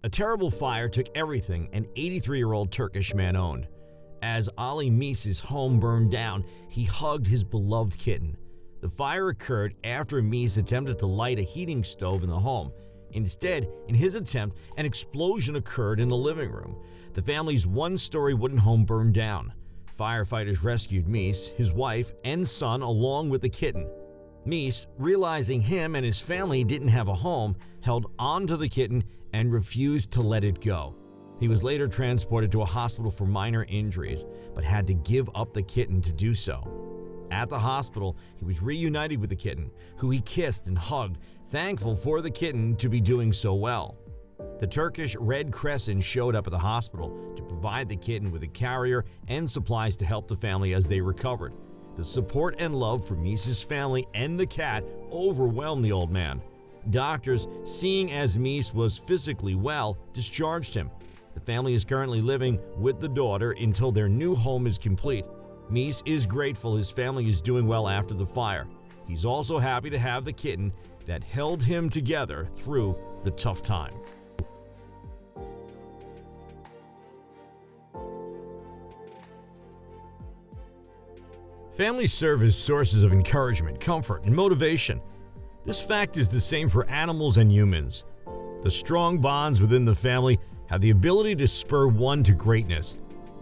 A terrible fire took everything an 83-year-old Turkish man owned. As Ali Meese's home burned down, he hugged his beloved kitten. The fire occurred after Meese attempted to light a heating stove in the home. Instead, in his attempt, an explosion occurred in the living room. The family's one-story wooden home burned down. Firefighters rescued Meese, his wife, and son along with the kitten. Meese, realizing him and his family didn't have a home, held on to the kitten and refused to let it go. He was later transported to a hospital for minor injuries, but had to give up the kitten to do so. At the hospital, he was reunited with the kitten, who he kissed and hugged, thankful for the kitten to be doing so well. The Turkish Red Crescent showed up at the hospital to provide the kitten with a carrier and supplies to help the family as they recovered. The support and love from Meese's family and the cat overwhelmed the old man. Doctors, seeing as Meese was physically well, discharged him. The family is currently living with the daughter until their new home is complete. Meese is grateful his family is doing well after the fire. He's also happy to have the kitten that held him together through the tough time. Families serve as sources of encouragement, comfort, and motivation. This fact is the same for animals and humans. The strong bonds within the family have the ability to spur one to greatness.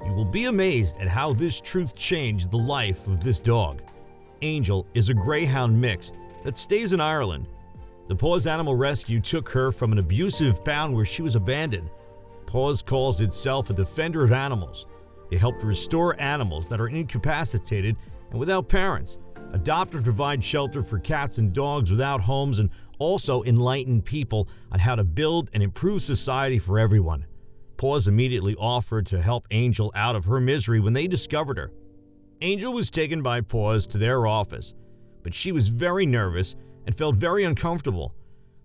You will be amazed at how this truth changed the life of this dog. Angel is a greyhound mix that stays in Ireland. The Paws Animal Rescue took her from an abusive pound where she was abandoned. Paws calls itself a defender of animals. They help to restore animals that are incapacitated and without parents, adopt or provide shelter for cats and dogs without homes, and also enlighten people on how to build and improve society for everyone. Paws immediately offered to help Angel out of her misery when they discovered her. Angel was taken by Paws to their office, but she was very nervous and felt very uncomfortable.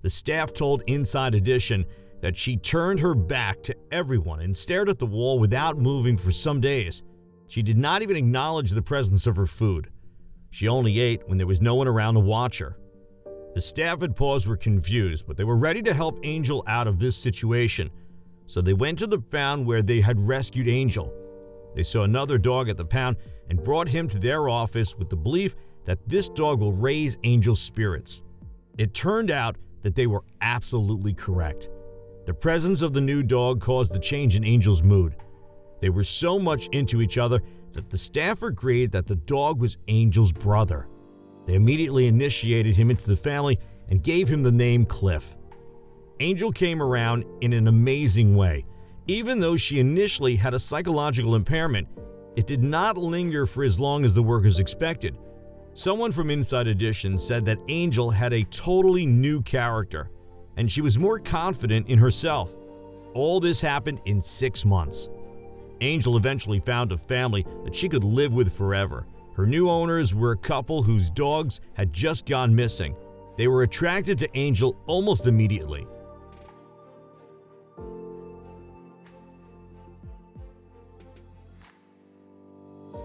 The staff told Inside Edition that she turned her back to everyone and stared at the wall without moving for some days. She did not even acknowledge the presence of her food. She only ate when there was no one around to watch her. The staff at Paws were confused, but they were ready to help Angel out of this situation. So they went to the pound where they had rescued Angel. They saw another dog at the pound and brought him to their office with the belief that this dog will raise Angel's spirits. It turned out that they were absolutely correct. The presence of the new dog caused a change in Angel's mood. They were so much into each other that the staff agreed that the dog was Angel's brother. They immediately initiated him into the family and gave him the name Cliff. Angel came around in an amazing way. Even though she initially had a psychological impairment, it did not linger for as long as the workers expected. Someone from Inside Edition said that Angel had a totally new character, and she was more confident in herself. All this happened in 6 months. Angel eventually found a family that she could live with forever. Her new owners were a couple whose dogs had just gone missing. They were attracted to Angel almost immediately.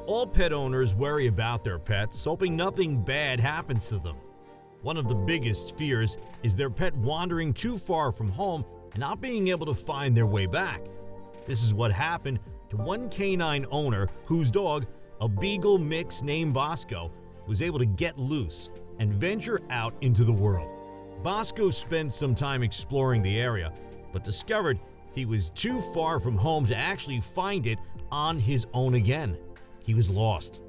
All pet owners worry about their pets, hoping nothing bad happens to them. One of the biggest fears is their pet wandering too far from home and not being able to find their way back. This is what happened to one canine owner whose dog, a beagle mix named Bosco, was able to get loose and venture out into the world. Bosco spent some time exploring the area, but discovered he was too far from home to actually find it on his own again. He was lost.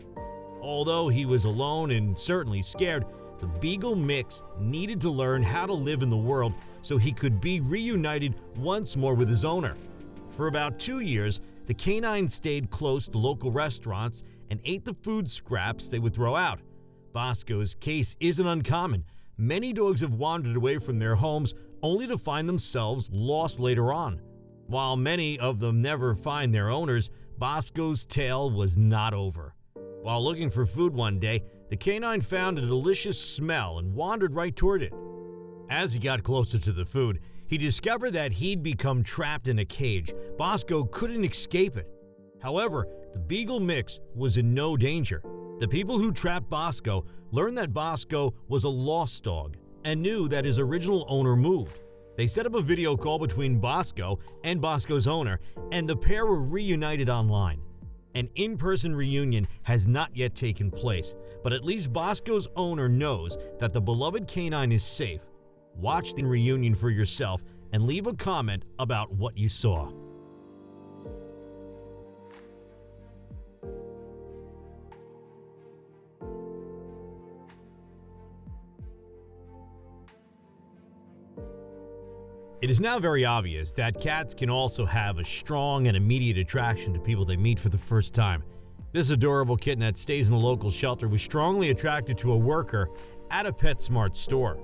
Although he was alone and certainly scared, the beagle mix needed to learn how to live in the world so he could be reunited once more with his owner. For about 2 years, the canine stayed close to local restaurants and ate the food scraps they would throw out. Bosco's case isn't uncommon. Many dogs have wandered away from their homes only to find themselves lost later on. While many of them never find their owners, Bosco's tale was not over. While looking for food one day, the canine found a delicious smell and wandered right toward it. As he got closer to the food, he discovered that he'd become trapped in a cage. Bosco couldn't escape it. However, the beagle mix was in no danger. The people who trapped Bosco learned that Bosco was a lost dog and knew that his original owner moved. They set up a video call between Bosco and Bosco's owner, and the pair were reunited online. An in-person reunion has not yet taken place, but at least Bosco's owner knows that the beloved canine is safe. Watch the reunion for yourself and leave a comment about what you saw. It is now very obvious that cats can also have a strong and immediate attraction to people they meet for the first time. This adorable kitten that stays in a local shelter was strongly attracted to a worker at a PetSmart store.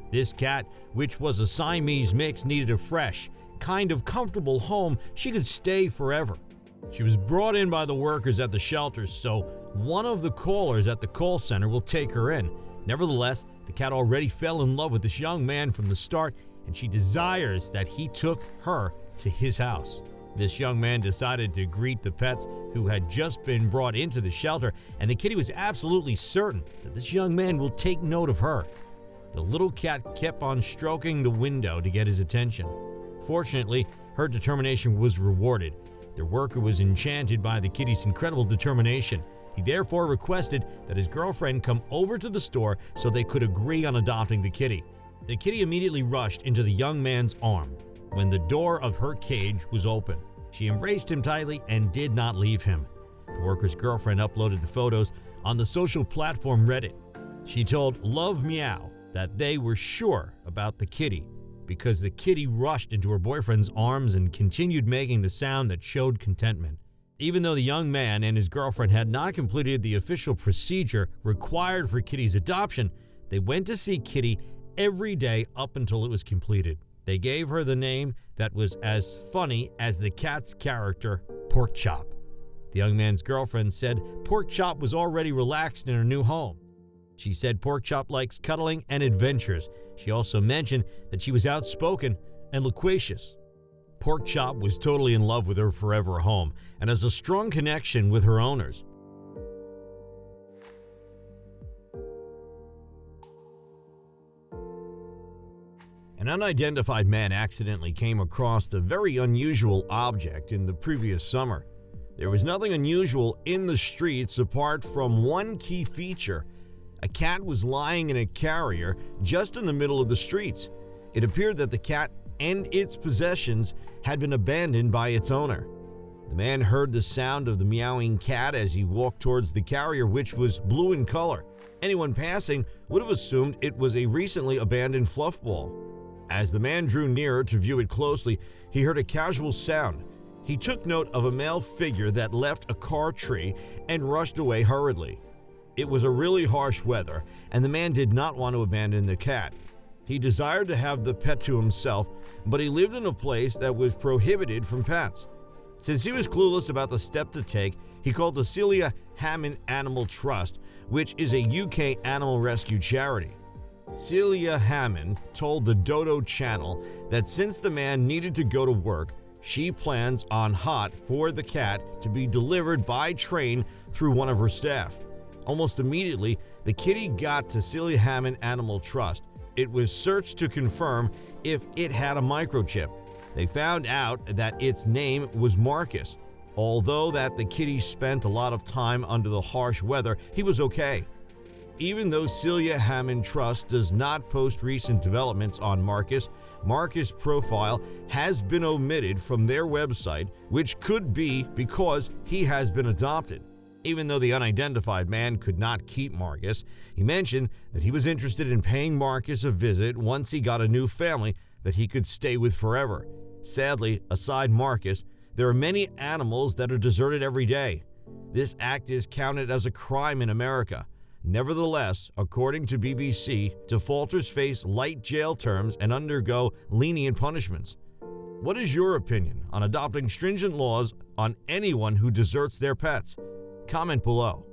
This cat, which was a Siamese mix, needed a fresh, kind of comfortable home she could stay forever. She was brought in by the workers at the shelter, so one of the callers at the call center will take her in. Nevertheless, the cat already fell in love with this young man from the start, and she desires that he took her to his house. This young man decided to greet the pets who had just been brought into the shelter, and the kitty was absolutely certain that this young man will take note of her. The little cat kept on stroking the window to get his attention. Fortunately, her determination was rewarded. The worker was enchanted by the kitty's incredible determination. He therefore requested that his girlfriend come over to the store so they could agree on adopting the kitty. The kitty immediately rushed into the young man's arm when the door of her cage was open. She embraced him tightly and did not leave him. The worker's girlfriend uploaded the photos on the social platform Reddit. She told Love Meow that they were sure about the kitty because the kitty rushed into her boyfriend's arms and continued making the sound that showed contentment. Even though the young man and his girlfriend had not completed the official procedure required for Kitty's adoption, they went to see Kitty every day up until it was completed. They gave her the name that was as funny as the cat's character, Porkchop. The young man's girlfriend said Porkchop was already relaxed in her new home. She said Porkchop likes cuddling and adventures. She also mentioned that she was outspoken and loquacious. Porkchop was totally in love with her forever home and has a strong connection with her owners. An unidentified man accidentally came across a very unusual object in the previous summer. There was nothing unusual in the streets apart from one key feature. A cat was lying in a carrier just in the middle of the streets. It appeared that the cat and its possessions had been abandoned by its owner. The man heard the sound of the meowing cat as he walked towards the carrier, which was blue in color. Anyone passing would have assumed it was a recently abandoned fluff ball. As the man drew nearer to view it closely, he heard a casual sound. He took note of a male figure that left a car tree and rushed away hurriedly. It was a really harsh weather, and the man did not want to abandon the cat. He desired to have the pet to himself, but he lived in a place that was prohibited from pets. Since he was clueless about the step to take, he called the Celia Hammond Animal Trust, which is a UK animal rescue charity. Celia Hammond told the Dodo Channel that since the man needed to go to work, she plans on hot for the cat to be delivered by train through one of her staff. Almost immediately, the kitty got to Celia Hammond Animal Trust. It was searched to confirm if it had a microchip. They found out that its name was Marcus. Although that the kitty spent a lot of time under the harsh weather, he was okay. Even though Celia Hammond Trust does not post recent developments on Marcus' profile has been omitted from their website, which could be because he has been adopted. Even though the unidentified man could not keep Marcus, he mentioned that he was interested in paying Marcus a visit once he got a new family that he could stay with forever. Sadly, aside Marcus, there are many animals that are deserted every day. This act is counted as a crime in America. Nevertheless, according to BBC, defaulters face light jail terms and undergo lenient punishments. What is your opinion on adopting stringent laws on anyone who deserts their pets? Comment below.